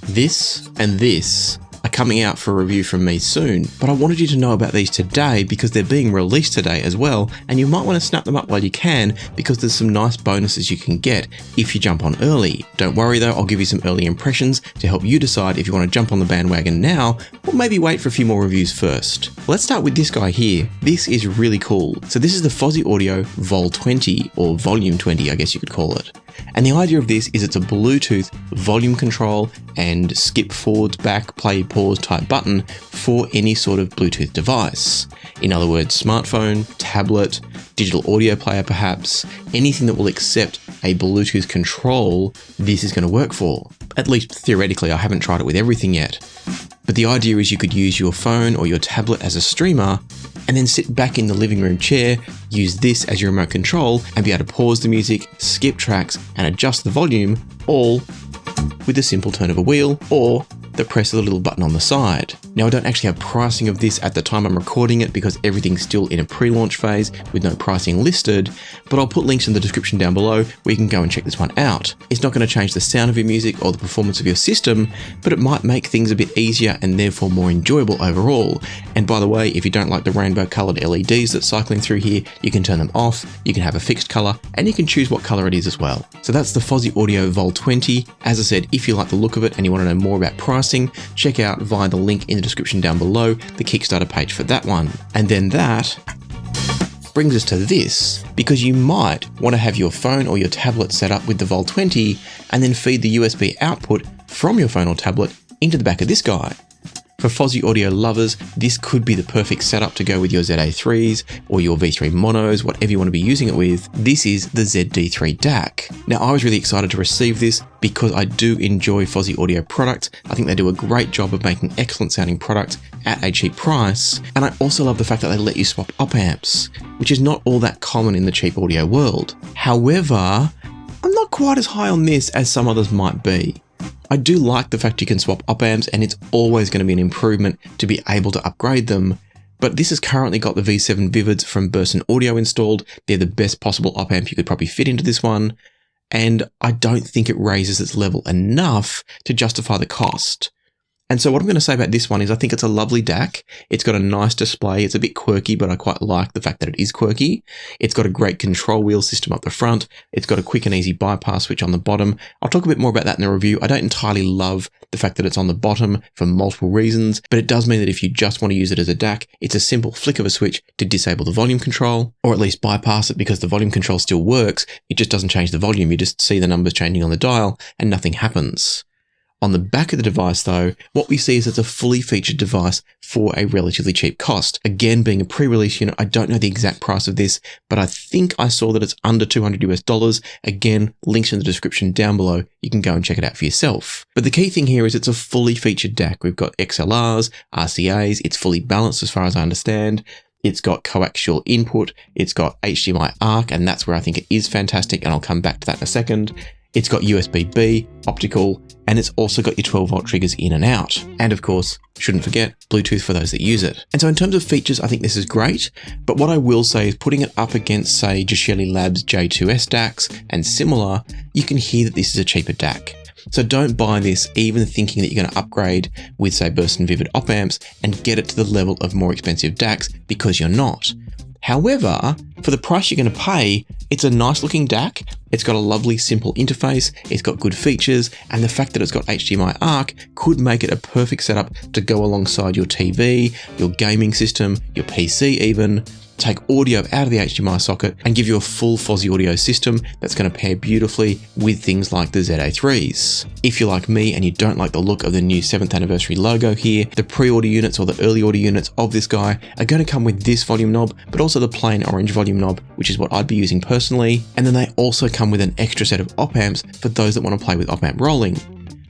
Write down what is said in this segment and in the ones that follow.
This and this are coming out for a review from me soon, but I wanted you to know about these today because they're being released today as well, and you might want to snap them up while you can because there's some nice bonuses you can get if you jump on early. Don't worry though, I'll give you some early impressions to help you decide if you want to jump on the bandwagon now or maybe wait for a few more reviews first. Let's start with this guy here. This is really cool. So this is the Fosi Audio VOL20 or Volume 20, I guess you could call it. And the idea of this is it's a Bluetooth volume control and skip forwards, back, play, pause type button for any sort of Bluetooth device. In other words, smartphone, tablet, digital audio player perhaps, anything that will accept a Bluetooth control, this is going to work for. At least theoretically, I haven't tried it with everything yet. But the idea is you could use your phone or your tablet as a streamer and then sit back in the living room chair, use this as your remote control and be able to pause the music, skip tracks and adjust the volume all with a simple turn of a wheel or the press of the little button on the side. Now I don't actually have pricing of this at the time I'm recording it because everything's still in a pre-launch phase with no pricing listed, but I'll put links in the description down below where you can go and check this one out. It's not going to change the sound of your music or the performance of your system, but it might make things a bit easier and therefore more enjoyable overall. And by the way, if you don't like the rainbow coloured LEDs that's cycling through here, you can turn them off, you can have a fixed colour, and you can choose what colour it is as well. So that's the Fosi Audio VOL20. As I said, if you like the look of it and you want to know more about pricing, check out via the link in the description down below the Kickstarter page for that one. And then that brings us to this, because you might want to have your phone or your tablet set up with the VOL20 and then feed the USB output from your phone or tablet into the back of this guy. For Fosi Audio lovers, this could be the perfect setup to go with your ZA3s or your V3 monos, whatever you want to be using it with. This is the ZD3 DAC. Now, I was really excited to receive this because I do enjoy Fosi Audio products. I think they do a great job of making excellent sounding products at a cheap price. And I also love the fact that they let you swap op amps, which is not all that common in the cheap audio world. However, I'm not quite as high on this as some others might be. I do like the fact you can swap op amps and it's always going to be an improvement to be able to upgrade them. But this has currently got the V7 Vivids from Burson Audio installed. They're the best possible op amp you could probably fit into this one. And I don't think it raises its level enough to justify the cost. And so what I'm going to say about this one is I think it's a lovely DAC. It's got a nice display. It's a bit quirky, but I quite like the fact that it is quirky. It's got a great control wheel system up the front. It's got a quick and easy bypass switch on the bottom. I'll talk a bit more about that in the review. I don't entirely love the fact that it's on the bottom for multiple reasons, but it does mean that if you just want to use it as a DAC, it's a simple flick of a switch to disable the volume control, or at least bypass it because the volume control still works. It just doesn't change the volume. You just see the numbers changing on the dial and nothing happens. On the back of the device though, what we see is it's a fully featured device for a relatively cheap cost. Again, being a pre-release unit, I don't know the exact price of this, but I think I saw that it's under $200 US. Again, links in the description down below. You can go and check it out for yourself. But the key thing here is it's a fully featured DAC. We've got XLRs, RCAs, it's fully balanced as far as I understand. It's got coaxial input, it's got HDMI ARC, and that's where I think it is fantastic, and I'll come back to that in a second. It's got USB-B, optical, and it's also got your 12-volt triggers in and out. And of course, shouldn't forget, Bluetooth for those that use it. And so in terms of features, I think this is great, but what I will say is putting it up against, say, Gishelli Labs J2S DACs and similar, you can hear that this is a cheaper DAC. So don't buy this even thinking that you're going to upgrade with, say, Burson Vivid op amps and get it to the level of more expensive DACs, because you're not. However, for the price you're going to pay, it's a nice looking DAC, it's got a lovely simple interface, it's got good features, and the fact that it's got HDMI ARC could make it a perfect setup to go alongside your TV, your gaming system, your PC even. Take audio out of the HDMI socket and give you a full Fosi Audio system that's going to pair beautifully with things like the ZA3s. If you're like me and you don't like the look of the new 7th anniversary logo here, the pre-order units or the early order units of this guy are going to come with this volume knob, but also the plain orange volume knob, which is what I'd be using personally. And then they also come with an extra set of op amps for those that want to play with op amp rolling.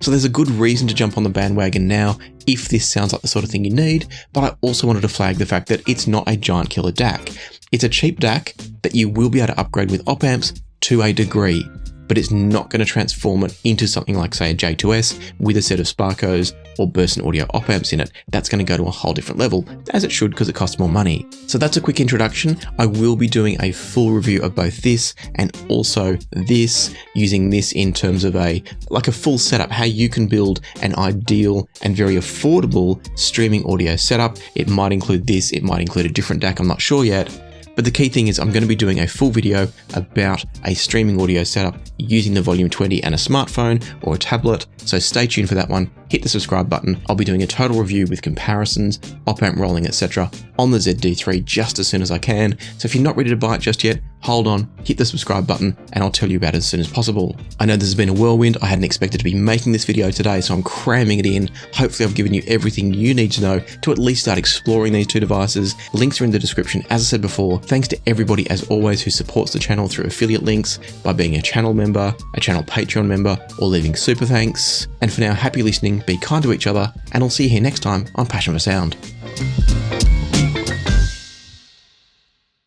So there's a good reason to jump on the bandwagon now if this sounds like the sort of thing you need, but I also wanted to flag the fact that it's not a giant killer DAC. It's a cheap DAC that you will be able to upgrade with op amps to a degree. but it's not going to transform it into something like, say, a J2S with a set of Sparkos or Burst Audio op amps in it. That's going to go to a whole different level, as it should, because it costs more money. So that's a quick introduction. I will be doing a full review of both this and also this, using this in terms of a full setup, how you can build an ideal and very affordable streaming audio setup. It might include this, it might include a different DAC, I'm not sure yet. But the key thing is I'm going to be doing a full video about a streaming audio setup using the VOL20 and a smartphone or a tablet, so stay tuned for that one. Hit the subscribe button. I'll be doing a total review with comparisons, op amp rolling, etc. on the ZD3 just as soon as I can. So if you're not ready to buy it just yet, hold on, hit the subscribe button, and I'll tell you about it as soon as possible. I know this has been a whirlwind. I hadn't expected to be making this video today, so I'm cramming it in. Hopefully I've given you everything you need to know to at least start exploring these two devices. Links are in the description, as I said before. Thanks to everybody, as always, who supports the channel through affiliate links, by being a channel member, a channel Patreon member, or leaving super thanks. And for now, happy listening, be kind to each other, and I'll see you here next time on Passion for Sound.